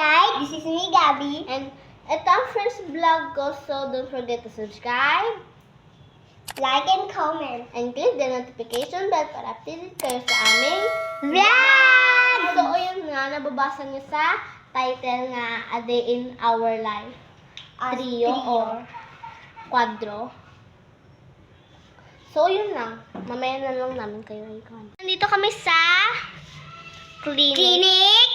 Clyde. This is me, Gabby. And ito ang first vlog ko, so don't forget to subscribe, Like and comment. and click the notification bell para updated kayo sa aming Vlog! So, yun nga, nababasa niyo sa title nga, A Day in Our Life. Trio or quadro. So, yun lang. Mamaya na lang namin kayo i-comment. Nandito kami sa clinic.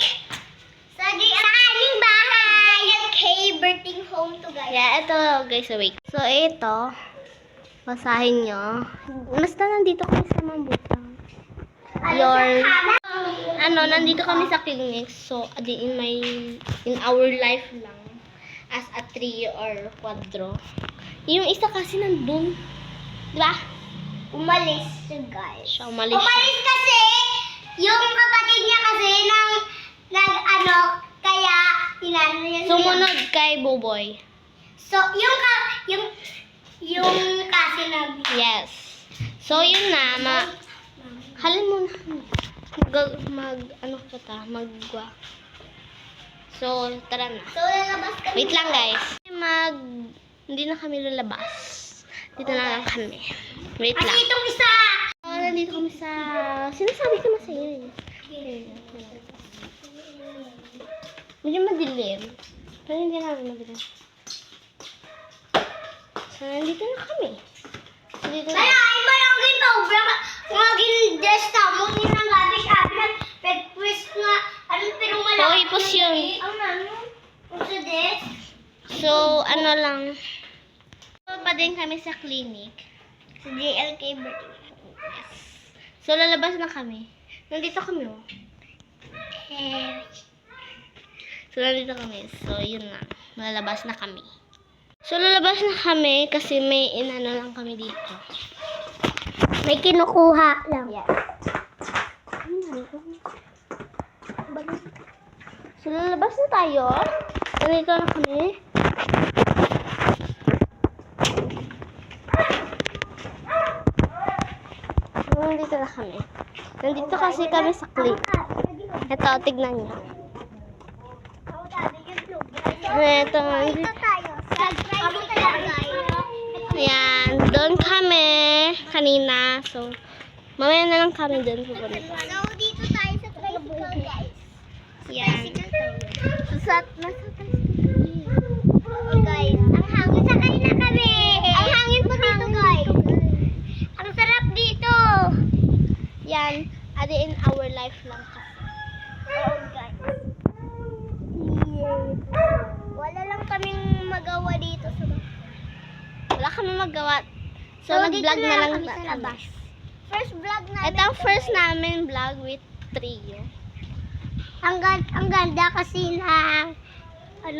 Sa aming bahay. JLK birthing home to, guys. Yeah, ito guys, wait. So, ito. Basahin nyo. Basta nandito kami sa Mambutang. Nandito kami sa clinic. So, in our life lang. As a trio or quadro. Yung isa kasi nandun. Diba? Umalis siya, guys. Siya umalis siya. Umalis kasi, yung kapatid niya kasi kaya tinano niya siya. Sumunod kay Buboy. So, yung kasi Yes. So, yun na. Halin mo na. Magwa. So, tara na. So, lalabas kami. Wait lang, guys. Hindi na kami lalabas. Dito na lang kami. Wait Kasi lang. itong isa. Nandito kami sa... Sinasabi ko na sa iyo. Medyo madilim. Pero hindi namin madilim. So, nandito na kami. Nandito na. Ay, barangay pa. Maging dress na mo. Hindi na gabi siya. Pag-twist nga. Pero malaki. Oh, ipos yun. Puso this. So, lang. Pa din kami sa clinic. Sa JLK birthday. Yes. So, lalabas na kami. Nandito kami, oh. So, nandito kami. So, yun na. Lalabas na kami. So, lalabas na kami kasi may lang kami dito. May kinukuha lang. Yes. So, lalabas na tayo. Nandito na kami. Nandito na kami. Nandito kasi kami sa clinic. Ito, tignan niyo. Ito, tayo. Subscribe tayo, guys. ayan, doon kami kanina. So, mamaya na lang kami doon pupunta. So, dito tayo sa tricycle, guys. Yan. Oo, guys. Ang hangin. Sakay na kami. Ang hangin po dito, guys. Ang sarap dito. Yan, a day in our life lang kasi. Oo, guys. Wala lang kaming magawa dito sa Wala kami magawa. So, dito nag-vlog na lang kami sa kami. labas. First vlog namin. Ito ang first namin vlog with trio. Ang ganda kasi na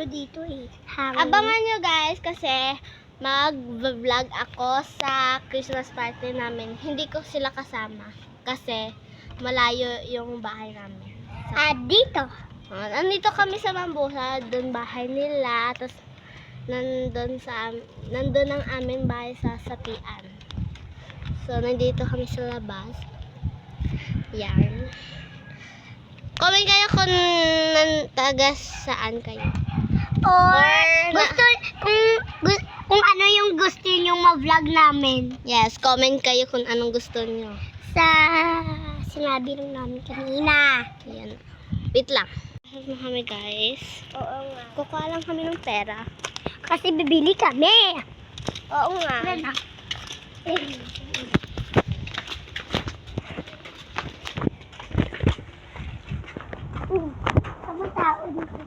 dito eh. Hangin. Abangan nyo guys kasi mag-vlog ako sa Christmas party namin. Hindi ko sila kasama kasi malayo yung bahay namin. Dito. Nandito kami sa Mambusa, doon bahay nila, tapos nandun ang amin bahay sa Satian. So, nandito kami sa labas. Yan. Comment kayo kung taga saan kayo. Or na- kung ano yung gusto nyong ma-vlog namin. Yes, comment kayo kung anong gusto nyo. Sa sinabi rin namin kanina. Yan. Wait lang. Ano kami guys? Oo nga. Kukuha lang kami ng pera. Kasi bibili kami. Oo nga. Sama tao dito.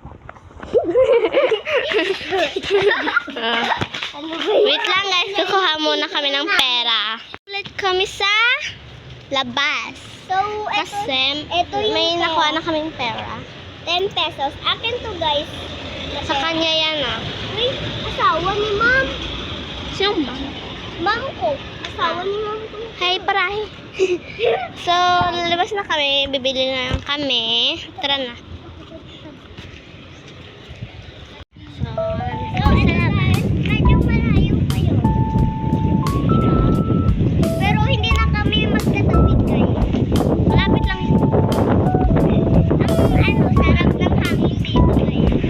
Ano ba yun? Wait lang guys, kukuha muna kami ng pera. Ulit kami sa labas. So, Kasi ito yung may pera. nakuha na kaming pera. 10 pesos. Akin to, guys. Sa kanya yan ah. Uy, asawa ni ma'am. Sino ba? Ma'am ko. Asawa ni ma'am ko. Hi, parahe. So, lalabas na kami. Bibili na lang kami. Tara na. So, nandito kami sa labas. Medyo malayo pa yun. Pero hindi na kami magtatawid, guys. Malapit lang yun. Ang sarap ng hangin dito, guys.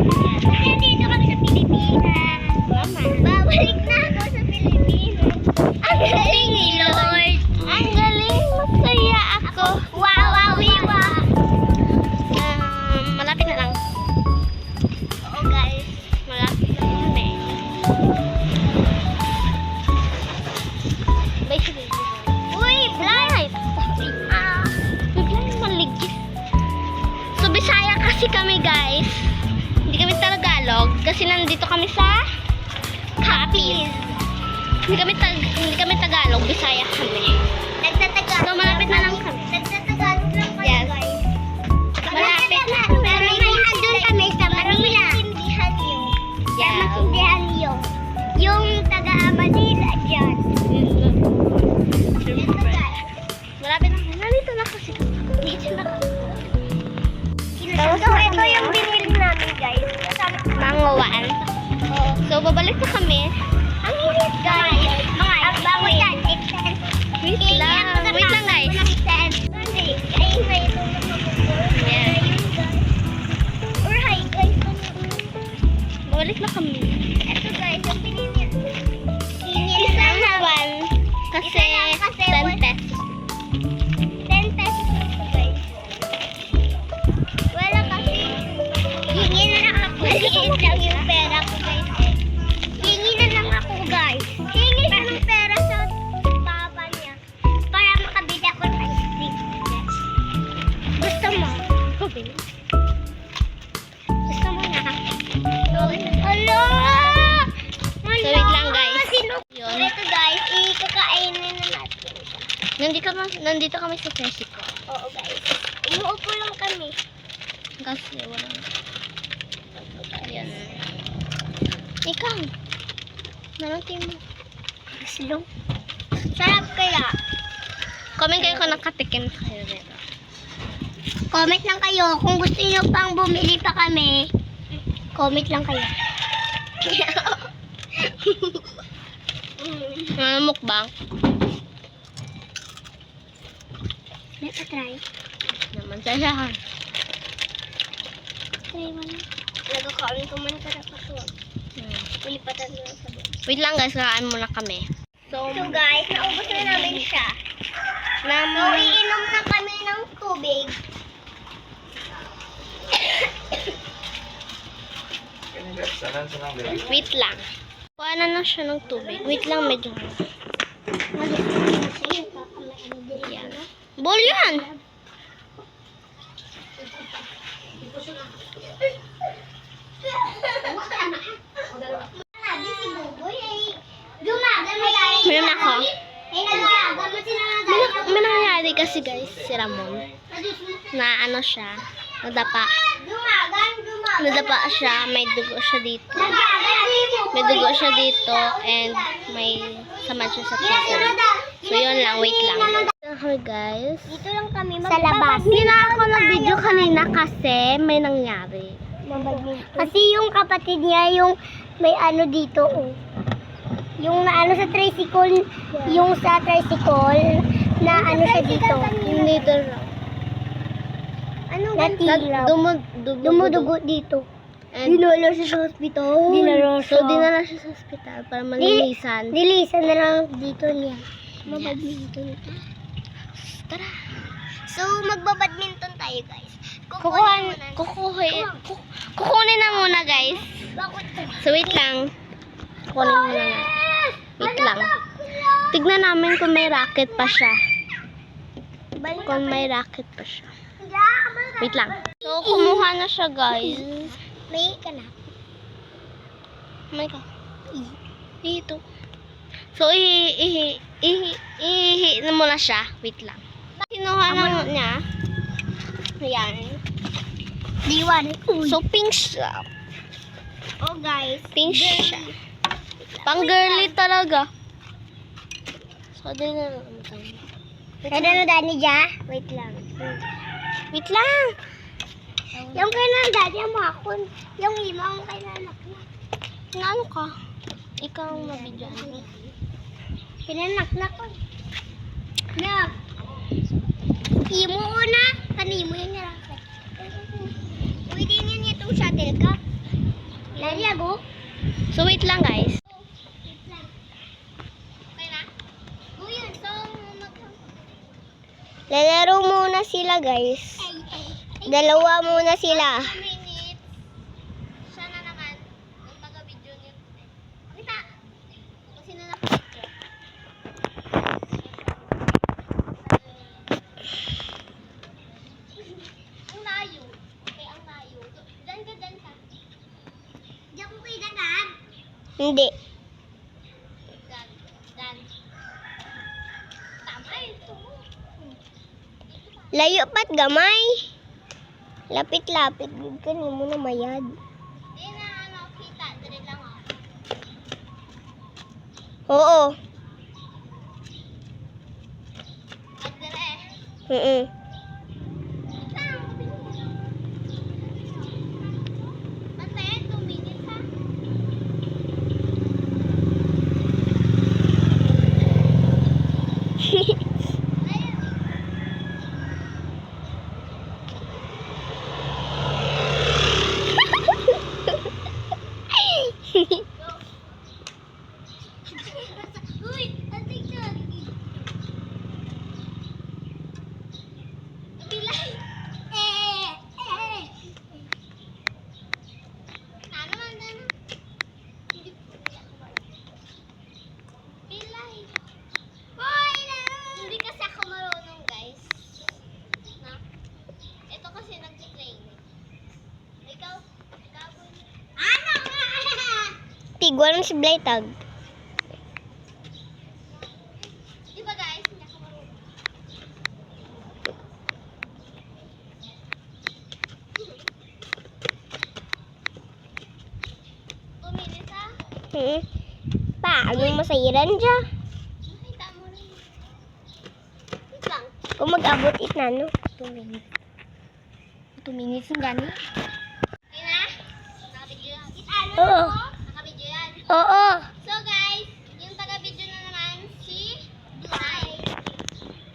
kami sa Capiz. Hindi kami Tagalog, Bisaya kami. Nagtatagalog. So, malapit na lang kami. Nagtatagalog lang kayo, Yes. guys. Malapit na. Pero may andun kami sa Manila. Maintindihan nyo. Yeah. Maintindihan nyo. Yung taga-Manila dyan. Ito, guys. Malapit na. Nandito na kasi. Dito na kami. So, ito yung binili namin, guys. Kasama ko. Manguwan. So, babalik na kami. Ang init, guys. Ang bango yan. Wait lang. Wait lang, guys. Yeah. Or hi, guys. Babalik na kami. Ito, guys. Yung binili. Hingin Isa na na one. Kasi Isa lang kasi 10 pesos. 10 pesos lang ito, guys. Wala kasi. Hingin na lang ako. Maliit lang yung pera ko, guys. Hingi na lang ako, guys. Hingi siya ng pera sa papa niya para makabili ako ng ice cream. Yes. Gusto mo? Gusto mo na? Hello! So, wait lang, guys. Yun. Ito, guys. Ikakainin na natin siya. Nandito kami sa Mexico. Oo, guys. Umuupo lang kami. Kasi wala. Ayan. Ikaw. Nanatin mo. Slow. Sarap kaya. Comment kayo kung nakatikim kayo dito. Comment lang kayo kung gusto niyo pang bumili pa kami. Comment lang kayo. Mukbang. May pa-try. Naman saya. Try mo na. Nagkakaroon ko man para pa to. Pilipatan mo sa buwan. Wait lang guys, kakaan muna kami. So guys, naubos na namin siya. So iinom na kami ng tubig. Wait lang. Kuha na siya ng tubig. Wait lang, medyo. Yan. Ball yan! Sabi si Buboy ay gumagano tayo. Meron ako. Ay nagagamo sila na May nangyari kasi guys, si Ramon. Na ano siya, nadapa. Nadapa siya, may dugo siya dito. May dugo siya dito and may sama siya sa puso. So yun lang, wait lang. Okay guys. Dito lang kami sa labas. Hindi na ako nag-video kanina kasi may nangyari. Kasi yung kapatid niya, yung may ano dito, oh. Yung na ano sa tricycle, yung sa tricycle, na ano siya dito. Yung dito lang. Ano natila? Dumudugo dito. And Dinala siya sa hospital. so dinala siya sa ospital para malinisan. Dilisan na lang dito niya. Mabadminton. Tara. So, magbabadminton tayo, guys. Kukunin na muna guys. So wait lang. Kukunin muna na. Wait lang. Tignan namin kung may racket pa siya. Kung may racket pa siya. Wait lang. So kumuha na siya guys. May ka na. May ka. Dito. So ihi na muna siya. Wait lang. Kinuha na niya. Ayan. Diwan. So pink siya. Oh, guys. Pink siya. Pang girly talaga. So din na lang. Ano na Dani dya? Wait lang. Wait lang. Yung kailan Dani mo ako. Yung imo ang kailan ako. Ano ka? Ikaw ang mabidyan. Pinanak ko. Nak. Imo una. Kanimo yan yung racket. Pwede niya itong shuttlecock. Lalago. So wait lang guys. Wait lang. Okay na? Yun. So, lalaro muna sila guys. Dalawa muna sila. Minutes. Siya na naman. Yung taga-video niya. Kita. Kasi na naka-picture. Ang layo. Okay, ang layo. Diyan ka. Diyan ko kay Dagad. Hindi. Layo pat gamay. Lapit-lapit gud kani mo na mayad. Di na ano kita, dire lang ako. Oo. At dire. Mm. Basta 2 minutes ha. Ayun. Uy, ating dyan. Bilay. Ano man dyan? Bilay. Hoy, hindi kasi ako marunong, guys. Na? Ito kasi nag-training. Ikaw? Ano nga? Tigwan si Blaytag. Di ba guys, hindi ako marunong. Tumilis ha? Hmm. Paano masairan siya? Nakita mo rin. Wait lang. Kung mag-abot it na, no? 2 minutes. 2 minutes yung gani. Okay na? Nakabidyo yan. Ano? Oo. Nakabidyo yan. Oo. So guys, yung taga-video na naman si Blay.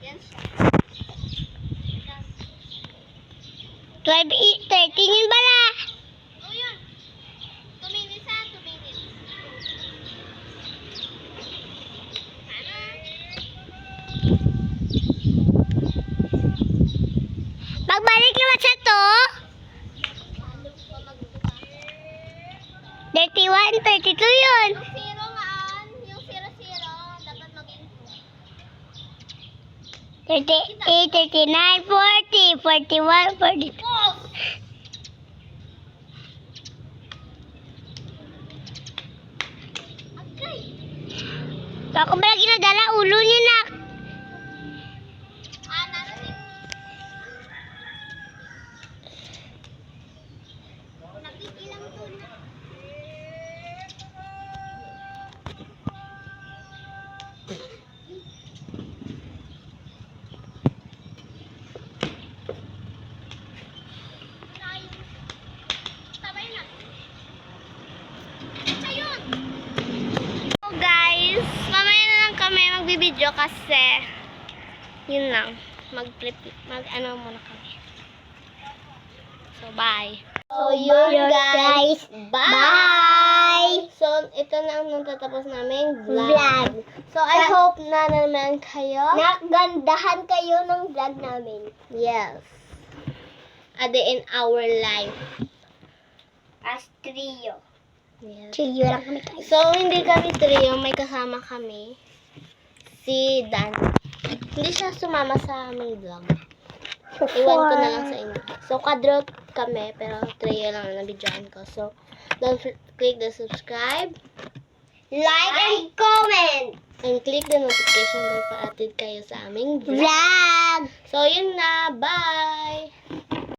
Yan siya. 12:13 yun bala. Oh yun. 2 minutes ha, 2 minutes. Ano? Magbalik naman sa to. Ano ko magbuka? 31, 32 yun. Yung zero nga, yung 0, dapat maging 38, 39, 40, 41, 42. 2. Oh! Agay! Bako ba lagi nadala ulo niyo na? Narating. Napigilang to na. Sabay na. Ayun! So guys, mamaya na lang kami magbibideo kasi yun lang. Mag-ano muna kami. So bye. So, yun, guys. Bye! So, ito na ang natatapos namin vlog. So, I hope na naman kayo. Nagandahan kayo ng vlog namin. Yes. A day in our life. As trio. Yes. Trio lang kami guys. So, hindi kami trio. May kasama kami. Si Dan. Hindi siya sumama sa aming vlog. Iwan ko na lang sa inyo. So, kadrot kami, pero trio lang na nabidyoan ko. So, don't click the subscribe. Like and comment. And click the notification bell para update kayo sa aming vlog. Vlog. So, yun na. Bye!